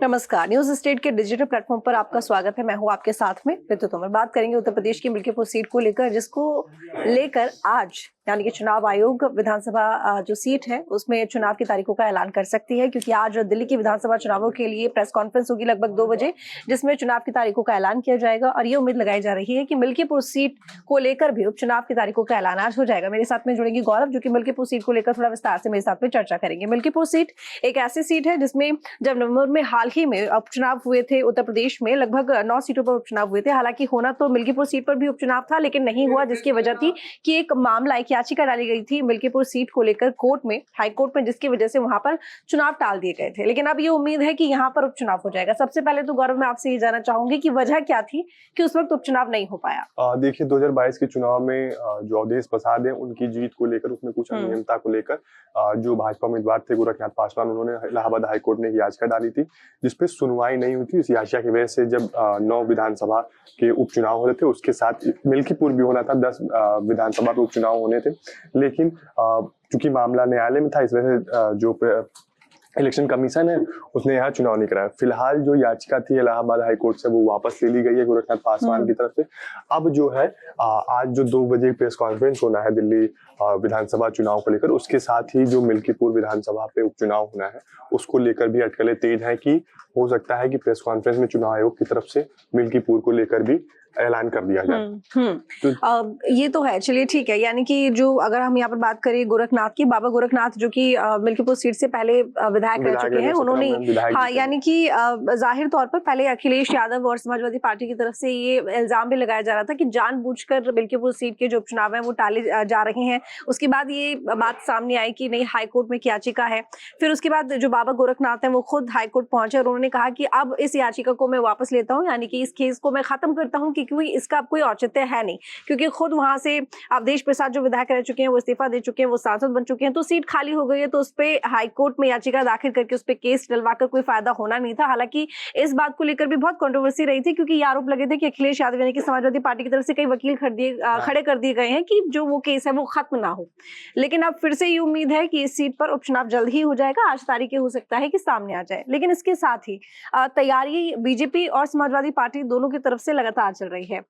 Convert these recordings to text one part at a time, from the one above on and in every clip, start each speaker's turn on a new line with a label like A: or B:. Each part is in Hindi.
A: नमस्कार। न्यूज स्टेट के डिजिटल प्लेटफॉर्म पर आपका स्वागत है। मैं हूं आपके साथ में ऋतु तोमर। बात करेंगे उत्तर प्रदेश की मिल्कीपुर सीट को लेकर, जिसको लेकर आज यानी कि चुनाव आयोग विधानसभा जो सीट है उसमें चुनाव की तारीखों का ऐलान कर सकती है, क्योंकि आज दिल्ली की विधानसभा चुनावों के लिए प्रेस कॉन्फ्रेंस होगी लगभग 2 बजे, जिसमें चुनाव की तारीखों का ऐलान किया जाएगा। और ये उम्मीद लगाई जा रही है कि मिल्कीपुर सीट को लेकर भी उपचुनाव की तारीखों का ऐलान आज हो जाएगा। मेरे साथ में जुड़ेंगी गौरव, जो कि मिल्कीपुर सीट को लेकर थोड़ा विस्तार से मेरे साथ में चर्चा करेंगे। मिल्कीपुर सीट एक ऐसी सीट है जिसमें जब नवंबर में हाल ही में उपचुनाव हुए थे उत्तर प्रदेश में, लगभग 9 सीटों पर उपचुनाव हुए थे। हालांकि होना तो मिल्कीपुर सीट पर भी उपचुनाव था, लेकिन नहीं हुआ, जिसकी वजह थी कि एक मामला, एक याचिका डाली गई थी मिल्कीपुर सीट को लेकर कोर्ट में, हाई कोर्ट में, जिसकी वजह से वहां पर चुनाव टाल दिए गए थे। लेकिन अब ये उम्मीद है कि यहाँ पर उपचुनाव हो जाएगा। सबसे पहले तो गौरव, मैं आपसे ये जानना चाहूंगी कि वजह क्या थी कि उस वक्त उपचुनाव नहीं हो पाया।
B: देखिए 2022 के चुनाव में जो अवधेश प्रसाद है उनकी जीत को लेकर, उसमें कुछ अनियमितता को लेकर जो भाजपा उम्मीदवार थे गोरखनाथ पासवान, उन्होंने इलाहाबाद हाईकोर्ट में एक याचिका डाली थी जिसपे सुनवाई नहीं हुई थी। इस याचिका की वजह से जब 9 विधानसभा के उपचुनाव होने थे, उसके साथ मिल्कीपुर भी होना था, 10 विधानसभा के उपचुनाव होने थे, लेकिन चूंकि मामला न्यायालय में था, इस वजह से जो इलेक्शन कमीशन है उसने यहाँ चुनाव नहीं कराया। फिलहाल जो याचिका थी इलाहाबाद हाईकोर्ट से, वो वापस ले ली गई है गोरखनाथ पासवान की तरफ से। अब जो है आज जो 2 बजे प्रेस कॉन्फ्रेंस होना है दिल्ली विधानसभा चुनाव को लेकर, उसके साथ ही जो मिल्कीपुर विधानसभा पे उपचुनाव होना है उसको लेकर भी अटकलें तेज है कि हो सकता है कि प्रेस कॉन्फ्रेंस में चुनाव आयोग की तरफ से मिल्कीपुर को लेकर भी ऐलान कर दिया जाए।
A: ये तो है। चलिए ठीक है, यानी कि जो अगर हम यहाँ पर बात करें गोरखनाथ की, बाबा गोरखनाथ जो कि मिल्कीपुर सीट से पहले विधायक रह चुके हैं, उन्होंने यानी कि जाहिर तौर पर पहले अखिलेश यादव और समाजवादी पार्टी की तरफ से ये इल्जाम भी लगाया जा रहा था कि जानबूझकर मिल्कीपुर सीट के जो उपचुनाव है वो टाले जा रहे हैं। उसके बाद ये बात सामने आई कि नहीं, हाईकोर्ट में याचिका है। फिर उसके बाद जो बाबा गोरखनाथ है वो खुद हाईकोर्ट पहुंचे और उन्होंने कहा कि अब इस याचिका को मैं वापस लेता हूँ, यानी कि इस केस को मैं खत्म करता हूँ, क्योंकि इसका अब कोई औचित्य है नहीं, क्योंकि खुद वहां से अवधेश प्रसाद जो विधायक रह चुके हैं वो इस्तीफा दे चुके हैं, वो सांसद बन चुके हैं, तो सीट खाली हो गई है। तो उस पे हाईकोर्ट में याचिका दाखिल करके उस पे केस डलवाकर कोई फायदा होना नहीं था। हालांकि इस बात को लेकर भी बहुत कंट्रोवर्सी रही थी, क्योंकि ये आरोप लगे थे कि अखिलेश यादव यानी कि समाजवादी पार्टी की तरफ से कई वकील खड़े कर दिए गए हैं कि जो वो केस है वो खत्म ना हो। लेकिन अब फिर से ये उम्मीद है कि इस सीट पर उपचुनाव जल्द ही हो जाएगा। आज तारीख हो सकता है कि सामने आ जाए। लेकिन इसके साथ ही तैयारी बीजेपी और समाजवादी पार्टी दोनों की तरफ से लगातार चल रही है।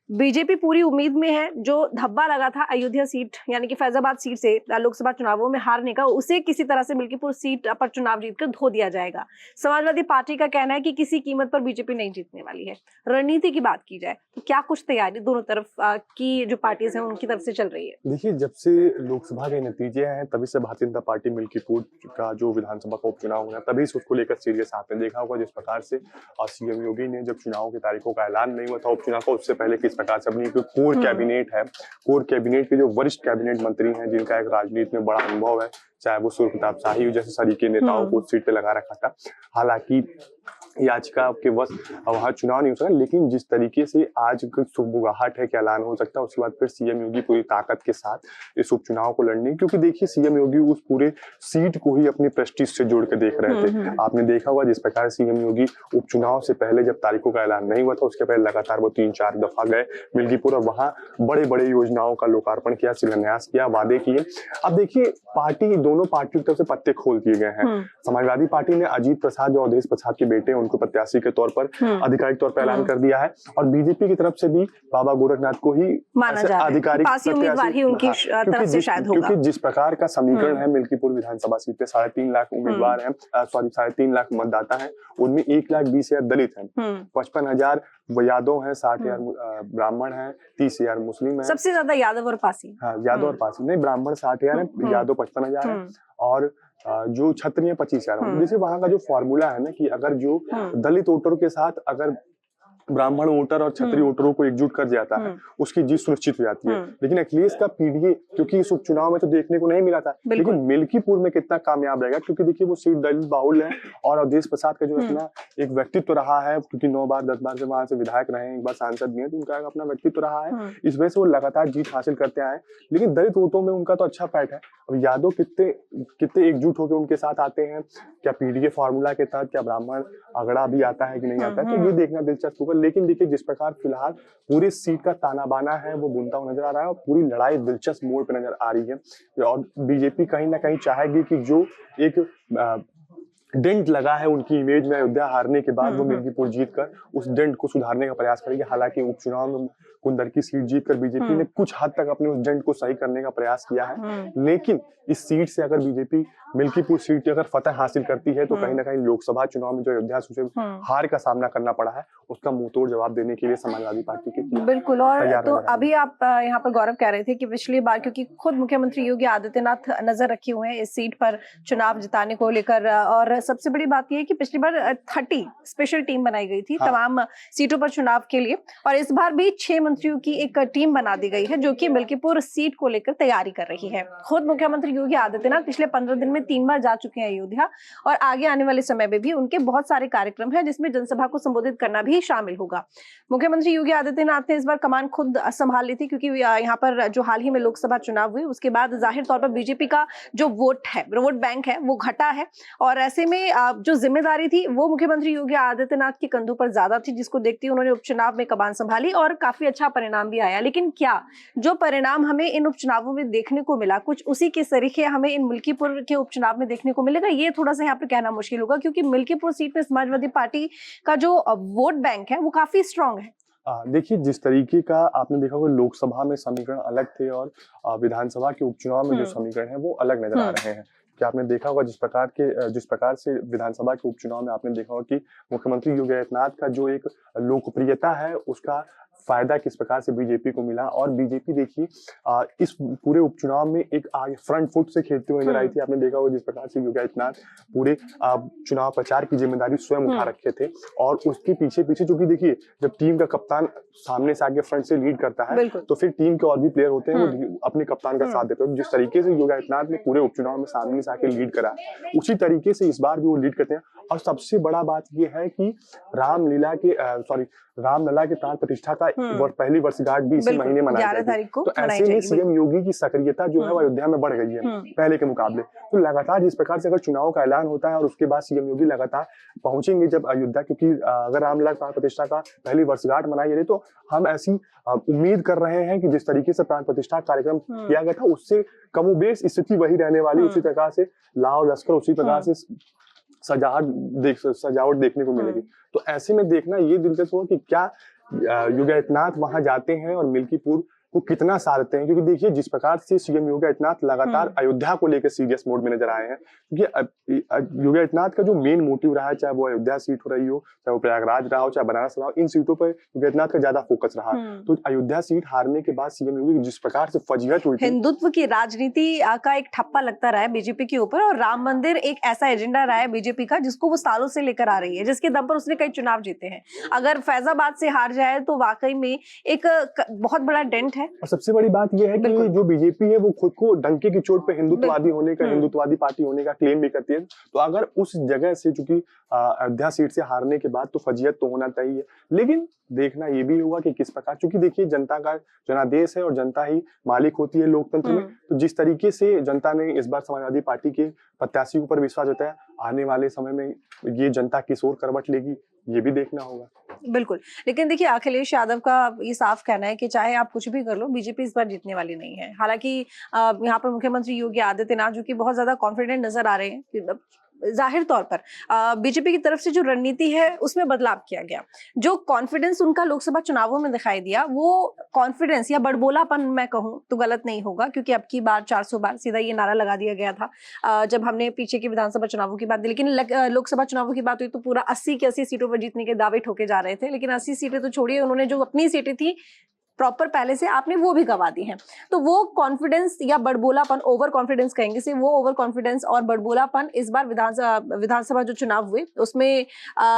A: बीजेपी पूरी उम्मीद में है, जो धब्बा लगा था अयोध्या सीट यानी कि फैजाबाद सीट से लोकसभा चुनावों में हारने का, उसे किसी तरह से मिल्कीपुर सीट पर चुनाव जीतकर धो दिया जाएगा। समाजवादी पार्टी का कहना है कि किसी कीमत पर बीजेपी नहीं जीतने वाली है। रणनीति की बात की जाए तो क्या कुछ तैयारी दोनों तरफ की जो पार्टीज हैं उनकी तरफ से चल रही है?
B: देखिए, जब से लोकसभा के नतीजे हैं तभी से भारतीय जनता पार्टी मिल्कीपुर का जो विधानसभा का उपचुनाव होना, तभी से उसको लेकर सीरियस आपने देखा होगा जिस प्रकार से सीएम योगी ने जब चुनाव की तारीखों का ऐलान नहीं हुआ था उपचुनाव का, उससे पहले किस प्रकार से अपनी कोर कैबिनेट है, कोर कैबिनेट के जो वरिष्ठ कैबिनेट मंत्री हैं जिनका एक राजनीति में बड़ा अनुभव है, चाहे वो सूर्य प्रताप शाही जैसे सरीके नेताओं को उस सीट पे लगा रखा था। हालांकि याचिका के बस वहां चुनाव नहीं हो सका, लेकिन जिस तरीके से आज सुगबुगाहट है कि ऐलान हो सकता है, उसके बाद फिर सीएम योगी पूरी ताकत के साथ इस उपचुनाव को लड़ने, क्योंकि देखिए सीएम योगी उस पूरे सीट को ही अपनी प्रेस्टीज से जोड़ के देख रहे थे। आपने देखा होगा जिस प्रकार सीएम योगी उपचुनाव से पहले जब तारीखों का ऐलान नहीं हुआ था, उसके पहले लगातार वो 3-4 दफा गए मिल्कीपुर और वहां बड़े बड़े योजनाओं का लोकार्पण किया, शिलान्यास किया, वादे किए। अब देखिए दोनों पार्टियों की तरफ से पत्ते खोल दिए गए हैं। समाजवादी पार्टी ने अजीत प्रसाद जो अवधेश प्रसाद के बेटे उनको प्रत्याशी के तौर पर आधिकारिक तौर पर ऐलान कर दिया है, और बीजेपी की तरफ से भी बाबा गोरखनाथ को ही आधिकारिक
A: प्रत्याशी उनकी तरफ से शायद होगा,
B: क्योंकि जिस प्रकार का समीकरण है मिल्कीपुर विधानसभा सीट पे 3.5 लाख उम्मीदवार हैं, 3.5 लाख मतदाता हैं, उनमें 1,20,000 दलित हैं, 55,000 यादव हैं, 60,000 ब्राह्मण हैं, 30,000 मुस्लिम हैं।
A: सबसे ज्यादा यादव और पासी।
B: हाँ, यादव और पासी नहीं, ब्राह्मण 60,000 है, यादव 55,000 है, और जो क्षत्रिय 25,000। जैसे वहां का जो फॉर्मूला है ना कि अगर जो दलित वोटरों के साथ अगर ब्राह्मण वोटर और क्षत्रिय वोटरों को एकजुट कर जाता है, उसकी जीत सुनिश्चित हो जाती है। लेकिन अखिलेश का पीडीए क्योंकि इस उपचुनाव में तो देखने को नहीं मिला था, लेकिन मिल्कीपुर में कितना कामयाब रहेगा, क्योंकि देखिए वो सीट दलित बाहुल है और अवधेश प्रसाद का जो अपना एक व्यक्तित्व रहा है, क्योंकि 9 बार 10 बार से वहां से विधायक रहे हैं, एक बार सांसद भी है, तो उनका अपना व्यक्तित्व रहा है, इस वजह से वो लगातार जीत हासिल करते आए। लेकिन दलित वोटों में उनका तो अच्छा पैठ है। अब यादव कितने एकजुट होकर उनके साथ आते हैं, क्या पीडीए फॉर्मूला के तहत क्या ब्राह्मण अगड़ा भी आता है कि नहीं आता है, तो ये देखना दिलचस्प होगा। लेकिन देखिए जिस प्रकार फिलहाल पूरी सीट का ताना बाना है वो बुनता हुआ नजर आ रहा है, और पूरी लड़ाई दिलचस्प मोड़ पे नजर आ रही है, और बीजेपी कहीं ना कहीं चाहेगी कि जो एक डेंट लगा है उनकी इमेज में अयोध्या हारने के बाद, वो मिल्कीपुर जीतकर उस डेंट को सुधारने का प्रयास करेगी। हालांकि उपचुनाव में कुंदर की सीट जीतकर बीजेपी ने कुछ हद तक अपने उस डेंट को सही करने का प्रयास किया है, लेकिन इस सीट से अगर बीजेपी मिल्कीपुर सीट की अगर फतह हासिल करती है तो कहीं ना कहीं लोकसभा चुनाव में जो अयोध्या से हार का सामना करना पड़ा है उसका मुंहतोड़ जवाब देने के लिए समाजवादी पार्टी के
A: बिल्कुल। और तो अभी आप यहाँ पर गौरव कह रहे थे कि पिछली बार, क्योंकि खुद मुख्यमंत्री योगी आदित्यनाथ नजर रखे हुए हैं इस सीट पर चुनाव जिताने को लेकर, और सबसे बड़ी बात यह है कि पिछली बार 30 स्पेशल टीम बनाई गई थी तमाम सीटों पर चुनाव के लिए, और इस बार भी 6 मंत्रियों की एक टीम बना दी गई है जो कि मिल्कीपुर सीट को लेकर तैयारी कर रही है। खुद मुख्यमंत्री योगी आदित्यनाथ पिछले 15 दिन में 3 बार जा चुके हैं अयोध्या, और आगे आने वाले समय में भी उनके बहुत सारे कार्यक्रम हैं जिसमें जनसभा को संबोधित करना भी शामिल होगा। मुख्यमंत्री योगी आदित्यनाथ ने इस बार कमान खुद संभाल ली थी, क्योंकि यहाँ पर जो हाल ही में लोकसभा चुनाव हुए उसके बाद जाहिर तौर पर बीजेपी का जो वोट बैंक है वो घटा है, और ऐसे में जो जिम्मेदारी थी वो मुख्यमंत्री योगी आदित्यनाथ के कंधों पर ज्यादा थी, जिसको देखते हुए उन्होंने उपचुनाव में कमान संभाली और काफी अच्छा परिणाम भी आया। लेकिन क्या जो परिणाम हमें इन उपचुनावों में देखने को मिला, कुछ उसी के सरीखे हमें इन मिल्कीपुर के उपचुनाव में देखने को मिलेगा? ये थोड़ा सा यहाँ पर कहना मुश्किल होगा, क्योंकि मिल्कीपुर सीट में समाजवादी पार्टी का जो वोट बैंक है वो काफी स्ट्रांग है।
B: देखिए, जिस तरीके का आपने देखा होगा लोकसभा में समीकरण अलग थे और विधानसभा के उपचुनाव में जो समीकरण है वो अलग नजर आ रहे हैं। कि आपने देखा होगा जिस प्रकार से विधानसभा के उपचुनाव में आपने देखा होगा कि मुख्यमंत्री योगी आदित्यनाथ का जो एक लोकप्रियता है उसका फायदा किस प्रकार से बीजेपी को मिला, और बीजेपी देखिए इस पूरे उपचुनाव में एक आगे फ्रंट फुट से खेलते हुए नजर आई थी। आपने देखा होगा जिस प्रकार से योगी आदित्यनाथ पूरे चुनाव प्रचार की जिम्मेदारी स्वयं उठा रखे थे, और उसके पीछे चूंकि देखिए जब टीम का कप्तान सामने से आगे फ्रंट से लीड करता है तो फिर टीम के और भी प्लेयर होते हैं वो अपने कप्तान का साथ देते हैं। जिस तरीके से योगी आदित्यनाथ ने पूरे उपचुनाव में सामने से आके लीड करा, उसी तरीके से इस बार भी वो लीड करते हैं। और सबसे बड़ा बात ये है कि रामलला के प्राण प्रतिष्ठा का पहली वर्षगांठ भी इसी महीने मनाई जाएगी, तो ऐसे में सीएम योगी की सक्रियता जो है वो अयोध्या में बढ़ गई है पहले के मुकाबले। तो लगातार जिस प्रकार से अगर चुनाव का ऐलान होता है और उसके बाद सीएम योगी लगातार पहुंचेंगे जब अयोध्या, क्योंकि अगर रामलला प्राण प्रतिष्ठा का पहली वर्षगांठ मनाई जा रही तो हम ऐसी उम्मीद कर रहे हैं कि जिस तरीके से प्राण प्रतिष्ठा कार्यक्रम किया गया था उससे कमोबेश स्थिति वही रहने वाली, उसी प्रकार से लाव लश्कर उसी प्रकार से सजावट देखने को मिलेगी। तो ऐसे में देखना ये दिलचस्प हो कि क्या योगी आदित्यनाथ वहां जाते हैं और मिल्कीपुर को कितना साधते हैं, क्योंकि देखिए जिस प्रकार से सीएम योगी आदित्यनाथ लगातार अयोध्या को लेकर सीरियस मोड में नजर आए हैं, क्योंकि योगी आदित्यनाथ का जो मेन मोटिव रहा है, चाहे वो अयोध्या सीट हो रही हो, चाहे वो प्रयागराज रहा हो, चाहे बनारस रहा हो, इन सीटों पर योगी आदित्यनाथ का ज्यादा फोकस रहा। तो अयोध्या सीट हारने के बाद सीएम योगी जिस प्रकार से फजीहत हुई,
A: हिंदुत्व की राजनीति का एक ठप्पा लगता रहा है बीजेपी के ऊपर, और राम मंदिर एक ऐसा एजेंडा रहा है बीजेपी का जिसको वो सालों से लेकर आ रही है, जिसके दम पर उसने कई चुनाव जीते हैं। अगर फैजाबाद से हार जाए तो वाकई में एक बहुत बड़ा डेंट है।
B: और सबसे बड़ी बात यह है कि जो बीजेपी है वो खुद को डंके की चोट पे हिंदुत्ववादी होने का, हिंदुत्ववादी पार्टी होने का क्लेम भी करती है। तो अगर उस जगह से, चूंकि अयोध्या सीट से हारने के बाद तो फजीहत तो होना चाहिए, लेकिन देखना ये भी होगा कि किस प्रकार, क्योंकि देखिए जनता का जनादेश है और जनता ही मालिक होती है लोकतंत्र में। तो जिस तरीके से जनता ने इस बार समाजवादी पार्टी के प्रत्याशियों पर विश्वास जताया, आने वाले समय में ये जनता किस ओर करवट लेगी ये भी देखना होगा।
A: बिल्कुल, लेकिन देखिए अखिलेश यादव का ये साफ कहना है कि चाहे आप कुछ भी कर लो, बीजेपी इस बार जीतने वाली नहीं है। हालांकि यहाँ पर मुख्यमंत्री योगी आदित्यनाथ जो कि बहुत ज्यादा कॉन्फिडेंट नजर आ रहे हैं, जाहिर तौर पर बीजेपी की तरफ से जो रणनीति है उसमें बदलाव किया गया। जो कॉन्फिडेंस उनका लोकसभा चुनावों में दिखाई दिया, वो कॉन्फिडेंस या बड़बोलापन मैं कहूं तो गलत नहीं होगा, क्योंकि अब की बार 400 बार सीधा ये नारा लगा दिया गया था जब हमने पीछे के विधानसभा चुनावों की बात दी। लेकिन लोकसभा चुनावों की बात हुई तो पूरा 80 की 80 सीटों पर जीतने के दावे ठोके जा रहे थे, लेकिन 80 सीटें तो छोड़िए, उन्होंने जो अपनी सीटें थी प्रॉपर पहले से आपने वो भी गवा दी है। तो वो कॉन्फिडेंस या बड़बोलापन, ओवर कॉन्फिडेंस कहेंगे से, वो ओवर कॉन्फिडेंस और बड़बोलापन इस बार विधानसभा जो चुनाव हुए उसमें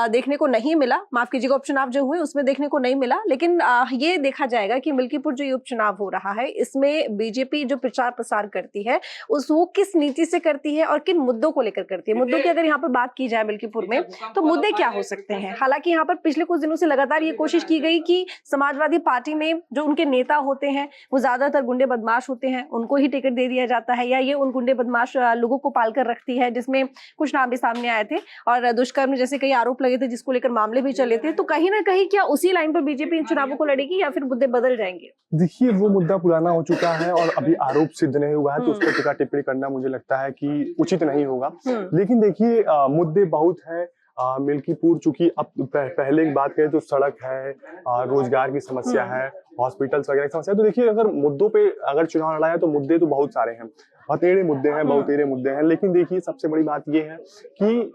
A: देखने को नहीं मिला। माफ कीजिएगा, उपचुनाव जो हुए उसमें देखने को नहीं मिला। लेकिन ये देखा जाएगा कि मिल्कीपुर जो ये उपचुनाव हो रहा है इसमें बीजेपी जो प्रचार प्रसार करती है वो किस नीति से करती है और किन मुद्दों को लेकर करती है। मुद्दों की अगर यहाँ पर बात की जाए मिल्कीपुर में तो मुद्दे क्या हो सकते हैं? हालांकि यहाँ पर पिछले कुछ दिनों से लगातार ये कोशिश की गई कि समाजवादी पार्टी में जो उनके नेता होते हैं वो ज्यादातर गुंडे बदमाश होते हैं, उनको ही टिकट दे दिया जाता है, या ये उन गुंडे बदमाश लोगों को पाल कर रखती है, जिसमें कुछ नाम भी सामने आए थे और दुष्कर्म जैसे कई आरोप लगे थे जिसको लेकर मामले भी चले थे। तो कहीं ना कहीं क्या उसी लाइन पर बीजेपी इन चुनावों को लड़ेगी या फिर मुद्दे बदल जाएंगे?
B: देखिए, वो मुद्दा पुराना हो चुका है और अभी आरोप सिद्ध नहीं हुआ है, तो उस पर टीका टिप्पणी करना मुझे लगता है कि उचित नहीं होगा। लेकिन देखिए, मुद्दे बहुत हैं। मिल्कीपुर चूंकि अब पहले की बात करें तो सड़क है, रोजगार की समस्या है, हॉस्पिटल्स वगैरह की समस्या है। तो देखिए, अगर मुद्दों पे अगर चुनाव लड़ा है तो मुद्दे तो बहुत सारे हैं, हथेरे मुद्दे हैं, बहुतेरे मुद्दे हैं। लेकिन देखिए, सबसे बड़ी बात ये है कि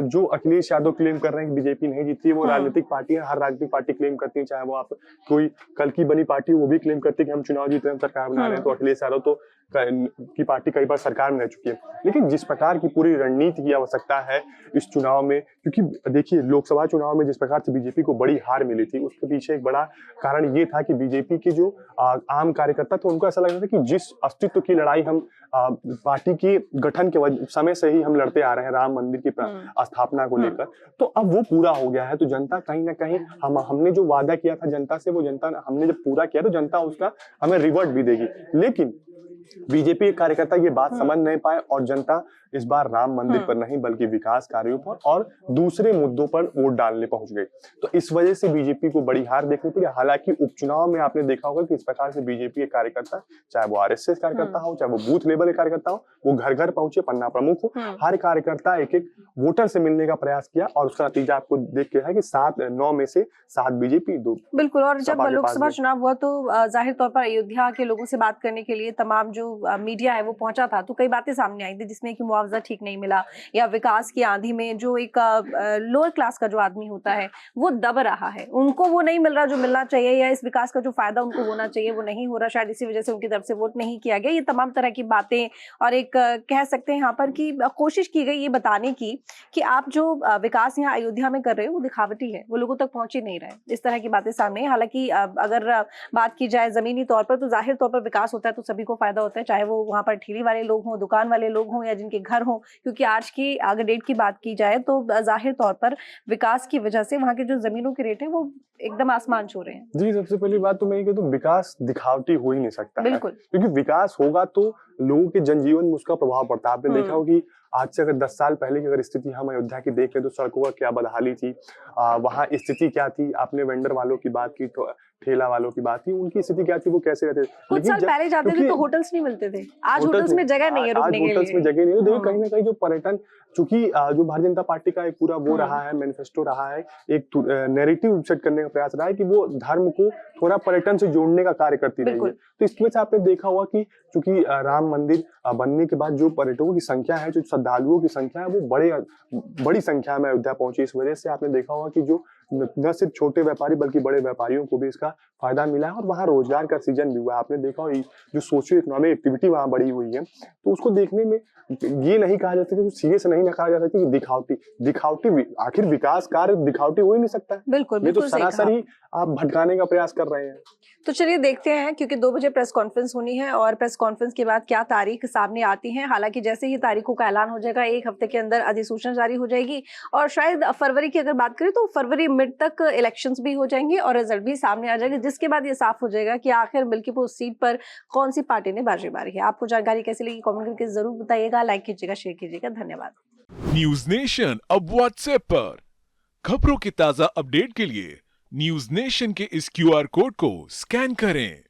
B: जो अखिलेश यादव क्लेम कर रहे हैं कि बीजेपी नहीं जीती है, वो राजनीतिक पार्टी है, हर राजनीतिक पार्टी क्लेम करती है, चाहे वो आप कोई कल की बनी पार्टी वो भी क्लेम करती है कि हम चुनाव जीत रहे हैं, सरकार बना रहे हैं। तो अखिलेश यादव तो की पार्टी कई बार सरकार में रह चुकी है। लेकिन जिस प्रकार की पूरी रणनीति की आवश्यकता है इस चुनाव में, क्योंकि देखिए, लोकसभा चुनाव में जिस प्रकार से बीजेपी को बड़ी हार मिली थी, उसके पीछे एक बड़ा कारण ये था कि बीजेपी के जो आम कार्यकर्ता थे उनको ऐसा लग रहा था कि जिस अस्तित्व की लड़ाई हम पार्टी के गठन के समय से ही हम लड़ते आ रहे हैं, राम मंदिर की स्थापना को लेकर, तो अब वो पूरा हो गया है। तो जनता कहीं ना कहीं हमने जो वादा किया था जनता से, वो जनता हमने जब पूरा किया तो जनता उसका हमें रिवर्ट भी देगी। लेकिन बीजेपी के कार्यकर्ता ये बात समझ नहीं पाए और जनता इस बार राम मंदिर पर नहीं बल्कि विकास कार्यों पर और दूसरे मुद्दों पर वोट डालने पहुंच गए। तो इस वजह से बीजेपी को बड़ी हार देखनी पड़ी। हालांकि उपचुनाव में आपने देखा होगा कि इस प्रकार से बीजेपी के कार्यकर्ता, चाहे वो आरएसएस कार्यकर्ता हो, चाहे वो बूथ लेवल के कार्यकर्ता हो, वो घर घर पहुंचे, पन्ना प्रमुख हो, हर कार्यकर्ता एक एक वोटर से मिलने का प्रयास किया और उसका नतीजा आपको देख के है कि 9 में से 7 बीजेपी, 2
A: बिल्कुल। और जब लोकसभा चुनाव हुआ तो जाहिर तौर पर अयोध्या के लोगों से बात करने के लिए तमाम जो मीडिया है वो पहुंचा था, तो कई बातें सामने आई थी जिसमें कि मुआवजा ठीक नहीं मिला या विकास की आंधी में जो एक लोअर क्लास का जो आदमी होता है वो दब रहा है, उनको वो नहीं मिल रहा जो मिलना चाहिए, या इस विकास का जो फायदा उनको होना चाहिए वो नहीं हो रहा, शायद इसी वजह से उनकी तरफ से वोट नहीं किया गया। ये तमाम तरह की बातें और एक कह सकते हैं यहाँ पर कि कोशिश की गई ये बताने की कि आप जो विकास यहाँ अयोध्या में कर रहे हो वो दिखावटी है, वो लोगों तक पहुंच ही नहीं रहे, इस तरह की बातें सामने। हालांकि अगर बात की जाए जमीनी तौर पर तो जाहिर तौर पर विकास होता है तो सभी को फायदा होता है, चाहे वो वहां पर ठेली वाले लोग हों, दुकान वाले लोग हों या जिनके घर हों, क्योंकि आज की अगर डेट की बात की जाए तो जाहिर तौर पर विकास की वजह से वहां के जो जमीनों के रेट है वो एकदम आसमान छू रहे हैं।
B: जी, सबसे पहली बात तो मैं ये कहता हूं, विकास दिखावटी हो ही नहीं सकता है, क्योंकि विकास होगा तो लोगों के जनजीवन में उसका प्रभाव पड़ता है। आपने देखा हो कि आज से अगर 10 साल पहले की अगर स्थिति हम अयोध्या की देखें तो सड़कों का क्या बदहाली थी, वहां स्थिति क्या थी। आपने वेंडर वालों की बात की, तो ठेला वालों की बात की, उनकी स्थिति क्या थी, वो कैसे रहते थे।
A: कुछ साल पहले जाते थे तो होटल्स नहीं मिलते थे, आज होटल्स में जगह नहीं है रुकने के लिए।
B: होटल्स में जगह नहीं है। देखो, कहीं ना कहीं जो पर्यटन, चूंकि जो भारतीय जनता पार्टी का एक पूरा वो रहा है, मैनिफेस्टो रहा है, एक नैरेटिव सेट करने का प्रयास रहा है कि वो धर्म को थोड़ा पर्यटन से जोड़ने का कार्य करती रही है। तो इसकी वजह से आपने देखा हुआ कि चूंकि राम मंदिर बनने के बाद जो पर्यटकों की संख्या है, जो श्रद्धालुओं की संख्या है, वो बड़ी संख्या में अयोध्या पहुंची। इस वजह से आपने देखा होगा कि जो न सिर्फ छोटे व्यापारी बल्कि बड़े व्यापारियों को भी इसका फायदा मिला है और वहाँ रोजगार का सृजन भी हुआ है। आपने देखा हो जो सोशियो इकोनॉमिक एक्टिविटी वहाँ बढ़ी हुई है, तो उसको देखने में ये नहीं कहा जा सकता, सीरियस नहीं कहा जा सकता कि दिखावटी आखिर विकास कार्य दिखावटी हो ही नहीं सकता है।
A: बिल्कुल,
B: ये तो सरासर ही आप भटकाने का प्रयास कर रहे हैं।
A: तो चलिए देखते हैं, क्योंकि 2 बजे प्रेस कॉन्फ्रेंस होनी है और प्रेस कॉन्फ्रेंस के बाद क्या तारीख सामने आती है। हालांकि जैसे ही तारीखों का ऐलान हो जाएगा 1 हफ्ते के अंदर अधिसूचना जारी हो जाएगी और शायद फरवरी की अगर बात करें तो फरवरी मिड तक इलेक्शंस भी हो जाएंगे और रिजल्ट भी सामने आ जाएगा, जिसके बाद ये साफ हो जाएगा कि आखिर मिल्कीपुर सीट पर कौन सी पार्टी ने बाजी मारी है। आपको जानकारी कैसी लगी कमेंट करके जरूर बताइएगा, लाइक कीजिएगा, शेयर कीजिएगा। धन्यवाद।
C: न्यूज नेशन अब व्हाट्सएप पर खबरों के ताजा अपडेट के लिए न्यूज नेशन के इस QR कोड को स्कैन करें।